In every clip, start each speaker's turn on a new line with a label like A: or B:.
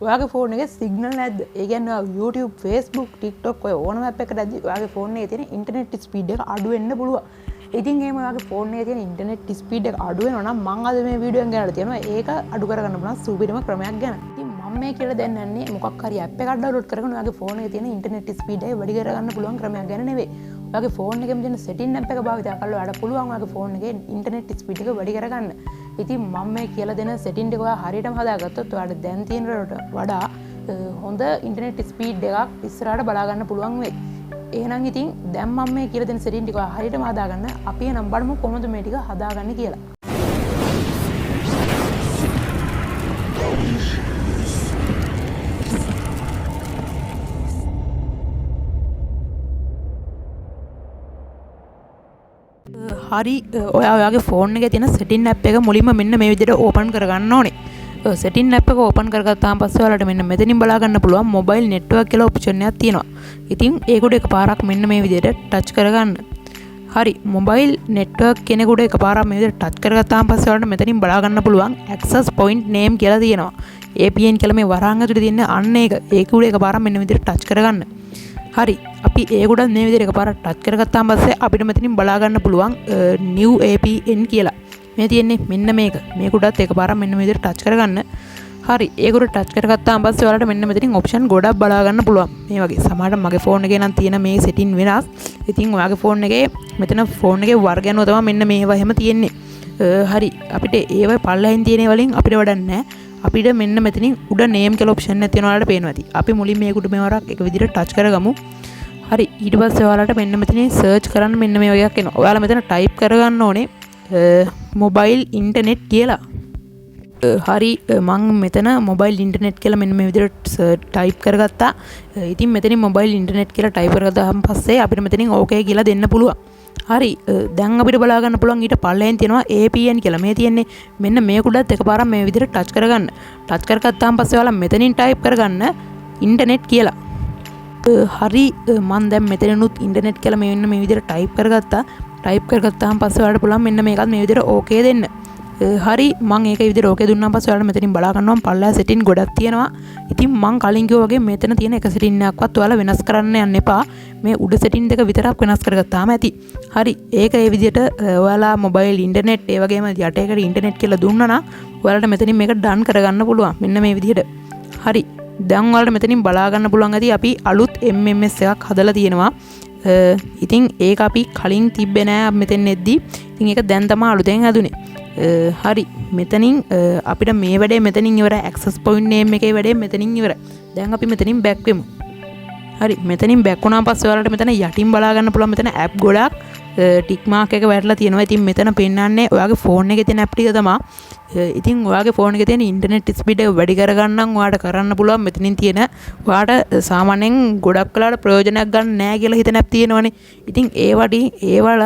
A: ඔයාගේ ෆෝන් එකේ සිග්නල් නැද්ද? ඒ කියන්නේ YouTube, Facebook, TikTok ඔය ඕනම ඇප් එකකට ඇද්දි ඔයාගේ ෆෝන් එකේ තියෙන ඉන්ටර්නෙට් ස්පීඩ් එක අඩු වෙන්න පුළුවන්. ඉතින් එහෙම ඔයාගේ ෆෝන් එකේ තියෙන ඉන්ටර්නෙට් ස්පීඩ් එක අඩු වෙනවා නම් මම අද මේ වීඩියෝ එකෙන් ගෙනල්ලා තියෙනවා ඒක අඩු කරගන්න පුළුවන් සුපිරිම ක්‍රමයක් ගැන. ඉතින් මම මේ කියලා දෙන්නන්නේ මොකක් හරි ඇප් එකක් ඩවුන්ලෝඩ් කරගෙන ඔයාගේ ෆෝන් එකේ තියෙන ඉන්ටර්නෙට් ස්පීඩ් එක වැඩි කරගන්න පුළුවන් ක්‍රමයක් ගැන නෙවෙයි. ඔයාගේ ෆෝන් එකෙම තියෙන සෙටින් ඇප් එක භාවිත කරලා ඔයාලට පුළුවන් ඔයාගේ ෆෝන් එකේ ඉන්ටර්නෙට් ස්පීඩ් එක වැඩි කරගන්න. ඉතින් මම මේ කියලා දෙන සෙටින් එක ඔයා හරියටම හදාගත්තොත් ඔයාලට දැන් තියෙන වඩා හොඳ ඉන්ටර්නෙට් ස්පීඩ් එකක් ඉස්සරහට බලා ගන්න පුළුවන් වෙයි. එහෙනම් ඉතින් දැන් මම මේ කියලා දෙන සෙටින් ටික හරියටම හදාගන්න අපි එනම් බලමු කොහොමද මේ ටික හදාගන්නේ කියලා. හරි ඔයාගේ ෆෝන් එකේ තියෙන සෙටින් ඇප් එක මුලින්ම මෙන්න මේ විදිහට ඕපන් කරගන්න ඕනේ. සෙටින් ඇප් එක ඕපන් කරගත්තාම පස්සේ ඔයාලට මෙන්න මෙතනින් බලා ගන්න පුළුවන් මොබයිල් නෙට්වර්ක් කියලා ඔප්ෂන් එකක් තියෙනවා. ඉතින් ඒකට එකපාරක් මෙන්න මේ විදිහට ටච් කරගන්න. හරි මොබයිල් නෙට්වර්ක් කෙනෙකුට එකපාරක් මේ විදිහට ටච් කරගත්තාම පස්සේ ඔයාලට මෙතනින් බලා ගන්න පුළුවන් access point name කියලා තියෙනවා. APN කියලා මේ වරහන් ඇතුලේ තියෙන අන්න ඒක. ඒකට එකපාරක් මෙන්න විදිහට ටච් කරගන්න. හරි අපි ඒකට මේ විදිහට එකපාරක් ටච් කරගත්තාම පස්සේ අපිට මෙතනින් බලා ගන්න පුළුවන් new APN කියලා. මේ තියෙන්නේ මෙන්න මේක. මේකටත් එකපාරක් මෙන්න මේ විදිහට ටච් කරගන්න. හරි ඒකට ටච් කරගත්තාම පස්සේ ඔයාලට මෙන්න මෙතනින් ඔප්ෂන් ගොඩක් බලා ගන්න පුළුවන්. මේ වගේ සමහරවිට මගේ ෆෝන් එකේ නම් තියෙන මේ සෙටින් වෙනස්. ඉතින් ඔයාගේ ෆෝන් එකේ මෙතන ෆෝන් එකේ වර්ග යනවා තමයි මෙන්න මේවා එහෙම තියෙන්නේ. හරි අපිට ඒව පල්ලෙහින් තියෙන වලින් අපිට වැඩක් නැහැ. අපිට මෙන්න මෙතනින් උඩ නේම් කියලා ඔප්ෂන් එකක් තියෙනවා ඔයාලට පේනවා ඇති. අපි මුලින් මේකට මේවරක් එක විදිහට ටච් කරගමු. හරි ඊට පස්සේ ඔයාලට මෙන්න මෙතනින් සර්ච් කරන්න මෙන්න මේ වගේක් එනවා. ඔයාලා මෙතන ටයිප් කරගන්න ඕනේ මොබයිල් ඉන්ටර්නෙට් කියලා. හරි මං මෙතන මොබයිල් ඉන්ටර්නෙට් කියලා මෙන්න මේ විදිහට ටයිප් කරගත්තා. ඉතින් මෙතනින් මොබයිල් ඉන්ටර්නෙට් කියලා ටයිප් කරගත්තාම පස්සේ අපිට මෙතනින් ඕකේ කියලා දෙන්න පුළුවන්. හරි දැන් අපිට බලා ගන්න පුළුවන් ඊට පල්ලෙන් තියෙනවා APN කියලා. මේ තියෙන්නේ මෙන්න මේකටත් එකපාරක් මේ විදිහට ටච් කරගන්න. ටච් කරගත්තාම පස්සේ ඔයාලා මෙතනින් ටයිප් කරගන්න ඉන්ටර්නෙට් කියලා. හරි මම දැන් මෙතනනුත් ඉන්ටර්නෙට් කියලා මෙන්න මේ විදිහට ටයිප් කරගත්තා. ටයිප් කරගත්තාම පස්සේ ඔයාලට පුළුවන් මෙන්න මේකත් මේ විදිහට ඕකේ දෙන්න. හරි මම ඒක විදිහට ඕකේ දුන්නාම පස්සේ ඔයාලා මෙතනින් බලා ගන්නවා පල්ලා සෙටින් ගොඩක් තියෙනවා. ඉතින් මම කලින් කිව්වා වගේ මෙතන තියෙන එක සෙටින් එකක්වත් ඔයාලා වෙනස් කරන්න යන්න එපා. මේ උඩ සෙටින් දෙක විතරක් වෙනස් කරගත්තාම ඇති. හරි ඒක ඒ විදිහට ඔයාලා මොබයිල් ඉන්ටර්නෙට් ඒ වගේම යට එකට ඉන්ටර්නෙට් කියලා දුන්නා නම් ඔයාලට මෙතනින් මේක ඩන් කරගන්න පුළුවන්. මෙන්න මේ විදිහට. හරි දැන් ඔයාලට මෙතනින් බලා ගන්න පුළුවන් ඇති අපි අලුත් MMS එකක් හදලා තියෙනවා. ඉතින් ඒක අපි කලින් තිබ්බේ නෑ මෙතෙන් එද්දි. ඉතින් ඒක දැන් තමයි අලුතෙන් හදුනේ. හරි මෙතනින් අපිට මේ වැඩේ මෙතනින් ඉවරයි. access point name එකේ වැඩේ මෙතනින් ඉවරයි. දැන් අපි මෙතනින් back වෙමු. හරි මෙතනින් back වුණාන් පස්සේ ඔයාලට මෙතන යටින් බලා ගන්න පුළුවන් මෙතන app ගොඩක් ටික් මාක් එක වැටලා තියෙනවා. ඉතින් මෙතන පෙන්නන්නේ ඔයාගේ ෆෝන් එකේ තියෙන app ටික තමයි. ඉතින් ඔයාගේ ෆෝන් එකේ තියෙන ඉන්ටර්නෙට් ස්පීඩ් එක වැඩි කරගන්න ඔයාලට කරන්න පුළුවන් මෙතනින් තියෙන ඔයාලට සාමාන්‍යයෙන් ගොඩක් වෙලාවට ප්‍රයෝජනයක් ගන්න නැහැ කියලා හිතන app තියෙනවනේ. ඉතින් ඒවල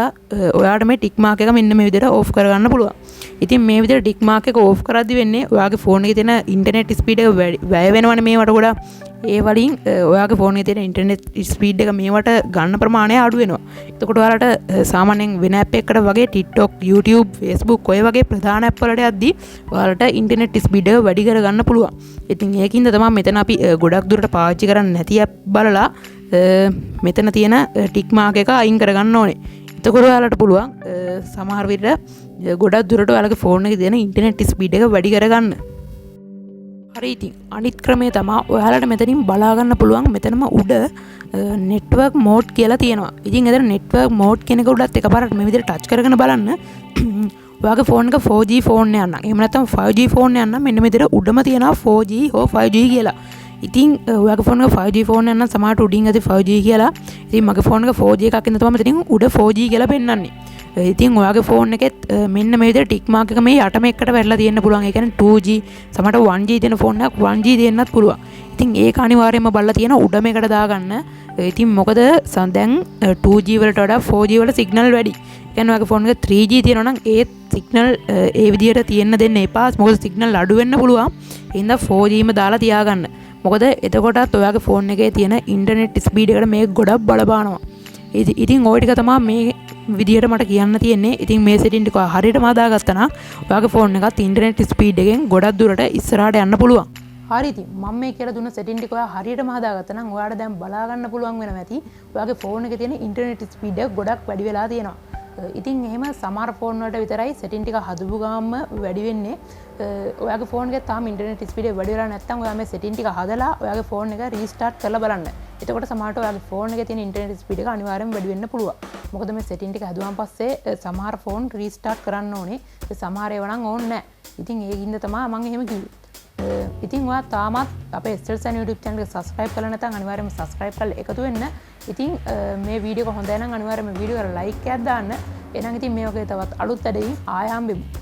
A: ඔයාලට මේ ටික් මාක් එක මෙන්න මේ විදිහට ඕෆ් කරගන්න පුළුවන්. ඉතින් මේ විදිහට ටික් මාක් එක ඕෆ් කරද්දි වෙන්නේ ඔයාගේ ෆෝන් එකේ තියෙන ඉන්ටර්නෙට් ස්පීඩ් එක වැය වෙනවනේ මේවට ගොඩක්. ඒ වලින් ඔයාගේ ෆෝන් එකේ තියෙන ඉන්ටර්නෙට් ස්පීඩ් එක මේවට ගන්න ප්‍රමාණය අඩු වෙනවා. එතකොට ඔයාලට සාමාන්‍යයෙන් වෙන ඇප් එකකට වගේ TikTok, YouTube, Facebook ඔය වගේ ප්‍රධාන ඇප් වලට යද්දී ඔයාලට ඉන්ටර්නෙට් ස්පීඩ් එක වැඩි කරගන්න පුළුවන්. ඉතින් ඒකින්ද තමයි මෙතන අපි ගොඩක් දුරට පාවිච්චි කරන්නේ නැති ඇප් බලලා මෙතන තියෙන ටික් මාක් එක අයින් කරගන්න ඕනේ. එතකොට ඔයාලට පුළුවන් සමහර විට ගොඩක් දුරට ඔයාලගේ ෆෝන් එකේ තියෙන ඉන්ටර්නෙට් ස්පීඩ් එක වැඩි කරගන්න. හරි ඉතින් අනිත් ක්‍රමය තමයි ඔයාලට මෙතනින් බලා ගන්න පුළුවන් මෙතනම උඩ නෙට්වර්ක් මෝඩ් කියලා තියෙනවා. ඉතින් එතන නෙට්වර්ක් මෝඩ් කෙනෙකුටත් එකපාරට මේ විදිහට ටච් කරගෙන බලන්න. ඔයාගේ ෆෝන් එක 4G ෆෝන් එකක් නම් එහෙම නැත්නම් 5G ෆෝන් එකක් නම් මෙන්න මේ විදිහට උඩම තියෙනවා 4G හෝ 5G කියලා. ඉතින් ඔයාගේ ෆෝන් එක 5G ෆෝන් එකක් නම් සමහරට උඩින් ඇති 5G කියලා. ඉතින් මගේ ෆෝන් එක 4G එකක් ඉඳන් තමයි මෙතනින් උඩ 4G කියලා පෙන්නන්නේ. ඉතින් ඔයාගේ ෆෝන් එකෙත් මෙන්න මේ විදිහට ටික් මාක් එක මේ යටම එකට වැටලා තියෙන්න පුළුවන්. ඒ කියන්නේ 2G සමහරට 1G දෙන ෆෝන් එකක් 1G දෙන්නත් පුළුවන්. ඉතින් ඒක අනිවාර්යයෙන්ම බලලා තියෙන උඩම එකට දාගන්න. ඉතින් මොකද දැන් 2G වලට වඩා 4G වල සිග්නල් වැඩි. ඒ කියන්නේ ඔයාගේ ෆෝන් එක 3G තියෙනවා නම් ඒ සිග්නල් ඒ විදිහට තියෙන්න දෙන්න එපා. මොකද සිග්නල් අඩු වෙන්න පුළුවන්. ඒ හින්දා 4Gම දාලා තියාගන්න. මොකද එතකොටත් ඔයාගේ ෆෝන් එකේ තියෙන ඉන්ටර්නෙට් ස්පීඩ් එකට මේක ගොඩක් බලපානවා. ඉතින් ওই ටික තමයි මේ විදිහට මට කියන්න තියෙන්නේ. ඉතින් මේ සෙටින් ටික හරියටම හදාගත්තා නම් ඔයාගේ ෆෝන් එකත් ඉන්ටර්නෙට් ස්පීඩ් එකෙන් ගොඩක් දුරට ඉස්සරහට යන්න පුළුවන්. හරි ඉතින් මම මේ කියලා දුන්න සෙටින් ටික ඔයා හරියටම හදාගත්තා නම් ඔයාලට දැන් බලා ගන්න පුළුවන් වෙනවා ඇති. ඔයාගේ ෆෝන් එකේ තියෙන ඉන්ටර්නෙට් ස්පීඩ් එක ගොඩක් වැඩි වෙලා තියෙනවා. ඉතින් එහෙම සමහර ෆෝන් වලට විතරයි සෙටින් ටික හදපු ගාම වැඩි වෙන්නේ. ඔයාගේ ෆෝන් එකේ තාම ඉන්ටර්නෙට් ස්පීඩ් එක වැඩි වෙලා නැත්නම් ඔයා මේ සෙටින් ටික හදලා ඔයාගේ ෆෝන් එක රීස්ටාර්ට් කරලා බලන්න. එතකොට සමහරට ඔයාගේ ෆෝන් එකේ තියෙන ඉන්ටර්නෙට් ස්පීඩ් එක අනිවාර්යෙන්ම වැඩි වෙන්න පුළුවන්. මොකද මේ සෙටින් ටික හදුවාන් පස්සේ සමහර ෆෝන් රීස්ටාර්ට් කරන්න ඕනේ. සමහර ඒවා නම් ඕනේ නැහැ. ඉතින් ඒකින්ද තමයි මම එහෙම කිව්වේ. ඉතින් ඔයා තාමත් අපේ SLSAN YouTube channel එක subscribe කරලා නැත්නම් අනිවාර්යයෙන්ම subscribe කරලා එකතු වෙන්න. ඉතින් මේ වීඩියෝ එක හොඳයි නම් අනිවාර්යයෙන්ම වීඩියෝ එකට like එකක් දාන්න. එහෙනම් ඉතින් මේ වගේ තවත් අලුත් වැඩකින් ආයෙ හම්බෙමු.